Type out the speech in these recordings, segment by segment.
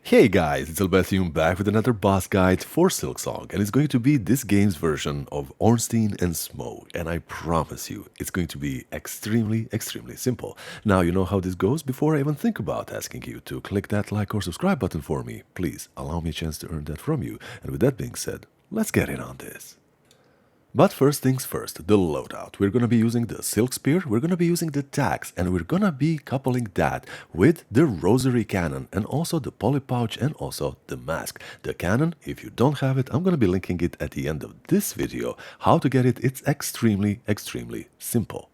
Hey guys, it's Albertium back with another boss guide for Silksong, and it's going to be this game's version of Ornstein and Smoke, and I promise you, it's going to be extremely simple. Now you know how this goes. Before I even think about asking you to click that like or subscribe button for me, please allow me a chance to earn that from you, and with that being said, let's get in on this. But first things first, the loadout. We're gonna be using the Silk Spear, we're gonna be using the tags, and we're gonna be coupling that with the Rosary Cannon and also the Poly Pouch and also the mask. The cannon, if you don't have it, I'm gonna be linking it at the end of this video. How to get it, it's extremely simple.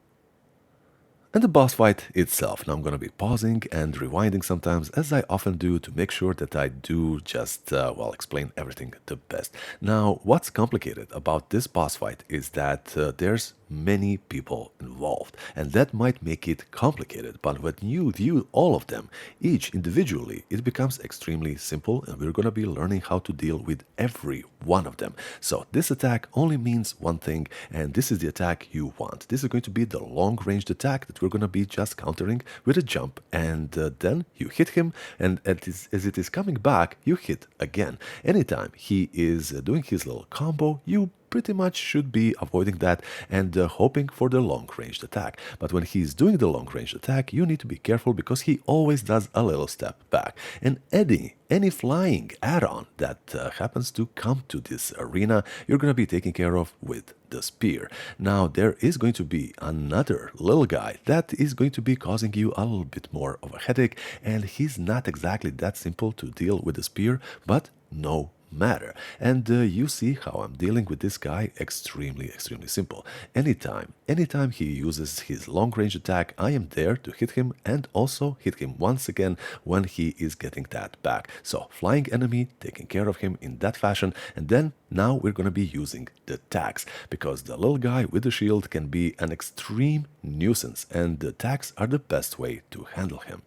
And the boss fight itself. Now I'm going to be pausing and rewinding sometimes, as I often do, to make sure that I do just, explain everything the best. Now, what's complicated about this boss fight is that there's many people involved, and that might make it complicated, but when you view all of them, each individually, it becomes extremely simple, and we're going to be learning how to deal with every one of them. So this attack only means one thing, and this is the attack you want. This is going to be the long-ranged attack that we're going to be just countering with a jump, and then you hit him, and as it is coming back, you hit again. Anytime he is doing his little combo, you pretty much should be avoiding that and hoping for the long-range attack. But when he's doing the long-range attack, you need to be careful because he always does a little step back. And any flying add-on that happens to come to this arena, you're going to be taken care of with the spear. Now, there is going to be another little guy that is going to be causing you a little bit more of a headache, and he's not exactly that simple to deal with the spear, but no matter. And you see how I'm dealing with this guy extremely simple. Anytime he uses his long range attack, I am there to hit him and also hit him once again when he is getting that back. So flying enemy, taking care of him in that fashion, and then now we're going to be using the tags, because the little guy with the shield can be an extreme nuisance, and the tags are the best way to handle him.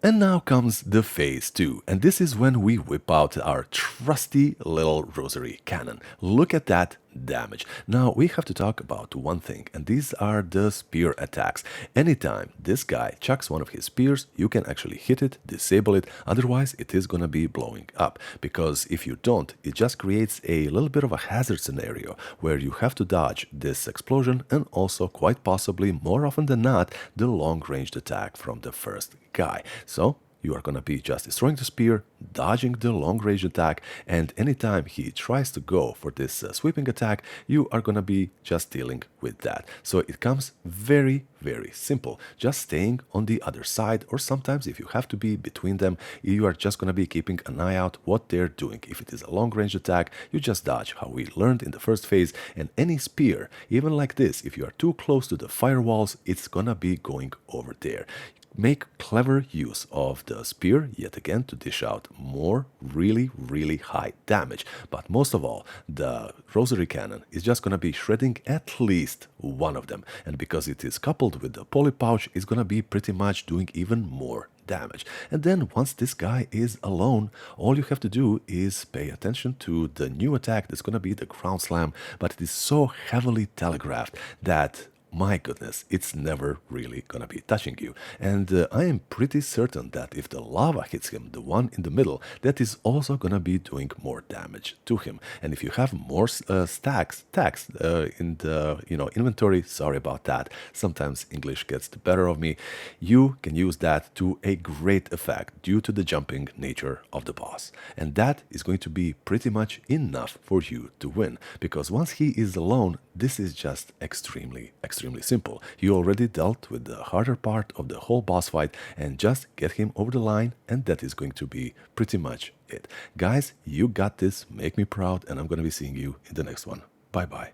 And now comes the phase 2, and this is when we whip out our trusty little Rosary Cannon. Look at that damage. Now we have to talk about one thing, and these are the spear attacks. Anytime this guy chucks one of his spears, you can actually hit it, disable it, otherwise it is gonna be blowing up, because if you don't, it just creates a little bit of a hazard scenario where you have to dodge this explosion and also quite possibly, more often than not, the long-ranged attack from the first guy. So you are going to be just destroying the spear, dodging the long-range attack, and anytime he tries to go for this sweeping attack, you are going to be just dealing with that. So it comes very simple, just staying on the other side, or sometimes if you have to be between them, you are just going to be keeping an eye out what they're doing. If it is a long-range attack, you just dodge, how we learned in the first phase, and any spear, even like this, if you are too close to the firewalls, it's going to be going over there. Make clever use of the spear, yet again, to dish out more really high damage. But most of all, the Rosary Cannon is just going to be shredding at least one of them. And because it is coupled with the Poly Pouch, it's going to be pretty much doing even more damage. And then once this guy is alone, all you have to do is pay attention to the new attack that's going to be the Ground Slam, but it is so heavily telegraphed that my goodness, it's never really gonna be touching you. And I am pretty certain that if the lava hits him, the one in the middle, that is also gonna be doing more damage to him. And if you have more tags in the inventory, sorry about that, sometimes English gets the better of me, you can use that to a great effect due to the jumping nature of the boss. And that is going to be pretty much enough for you to win, because once he is alone, this is just extremely simple. You already dealt with the harder part of the whole boss fight, and just get him over the line, and that is going to be pretty much it. Guys, you got this, make me proud, and I'm going to be seeing you in the next one. Bye bye.